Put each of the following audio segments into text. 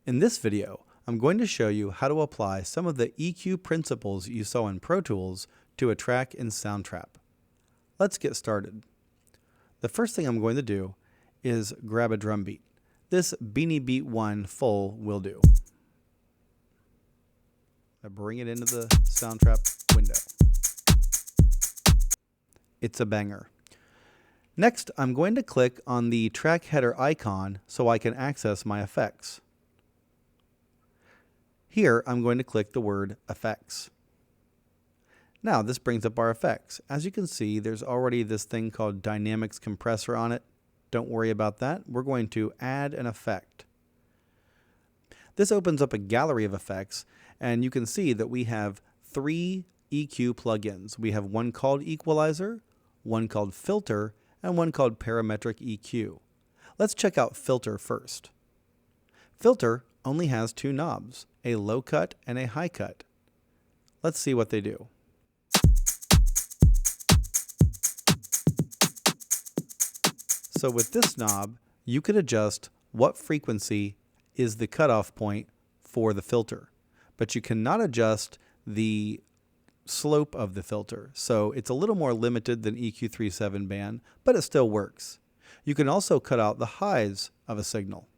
In this video, I'm going to show you how to apply some of the EQ principles you saw in Pro Tools to a track in Soundtrap. Let's get started. The first thing I'm going to do is grab a drum beat. This Beanie Beat 1 full will do. I bring it into the Soundtrap window. It's a banger. Next, I'm going to click on the track header icon so I can access my effects. Here, I'm going to click the word Effects. Now, this brings up our effects. As you can see, there's already this thing called Dynamics Compressor on it. Don't worry about that. We're going to add an effect. This opens up a gallery of effects, and you can see that we have 3 EQ plugins. We have one called Equalizer, one called Filter, and one called Parametric EQ. Let's check out Filter first. Filter only has 2 knobs, a low cut and a high cut. Let's see what they do. So with this knob, you can adjust what frequency is the cutoff point for the filter, but you cannot adjust the slope of the filter. So it's a little more limited than EQ37 band, but it still works. You can also cut out the highs of a signal.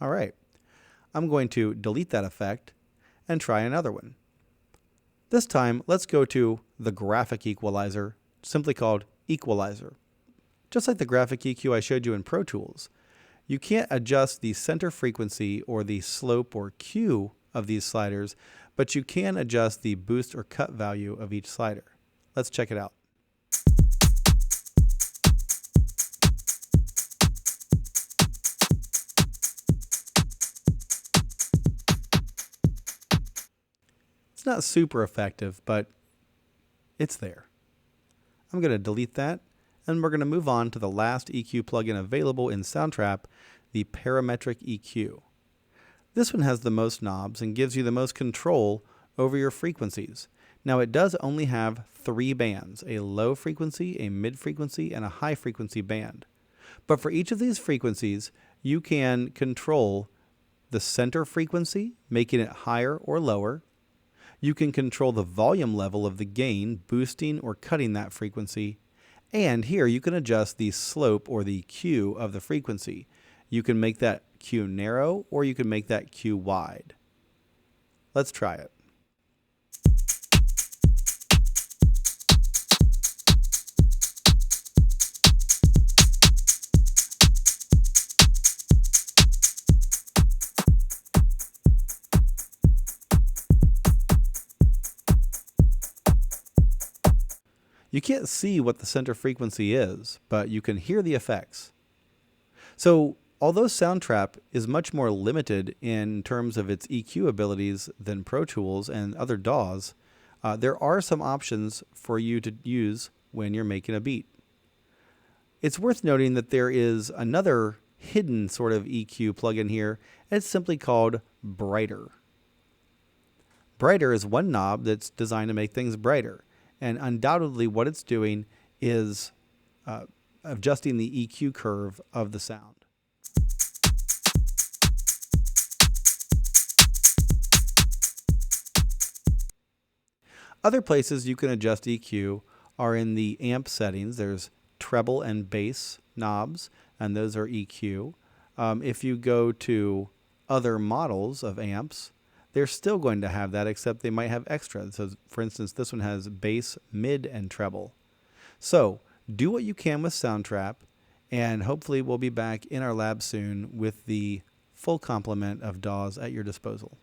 All right, I'm going to delete that effect and try another one. This time, let's go to the graphic equalizer, simply called Equalizer. Just like the graphic EQ I showed you in Pro Tools, you can't adjust the center frequency or the slope or Q of these sliders, but you can adjust the boost or cut value of each slider. Let's check it out. It's not super effective, but it's there. I'm going to delete that, and we're going to move on to the last EQ plugin available in Soundtrap, the Parametric EQ. This one has the most knobs and gives you the most control over your frequencies. Now it does only have 3 bands, a low frequency, a mid frequency, and a high frequency band. But for each of these frequencies, you can control the center frequency, making it higher or lower. You can control the volume level of the gain, boosting or cutting that frequency. And here you can adjust the slope or the Q of the frequency. You can make that Q narrow or you can make that Q wide. Let's try it. You can't see what the center frequency is, but you can hear the effects. So, although Soundtrap is much more limited in terms of its EQ abilities than Pro Tools and other DAWs, there are some options for you to use when you're making a beat. It's worth noting that there is another hidden sort of EQ plugin here, and it's simply called Brighter. Brighter is one knob that's designed to make things brighter. And undoubtedly what it's doing is adjusting the EQ curve of the sound. Other places you can adjust EQ are in the amp settings. There's treble and bass knobs, and those are EQ. If you go to other models of amps, they're still going to have that, except they might have extra. So, for instance, this one has bass, mid, and treble. So, do what you can with Soundtrap, and hopefully we'll be back in our lab soon with the full complement of DAWs at your disposal.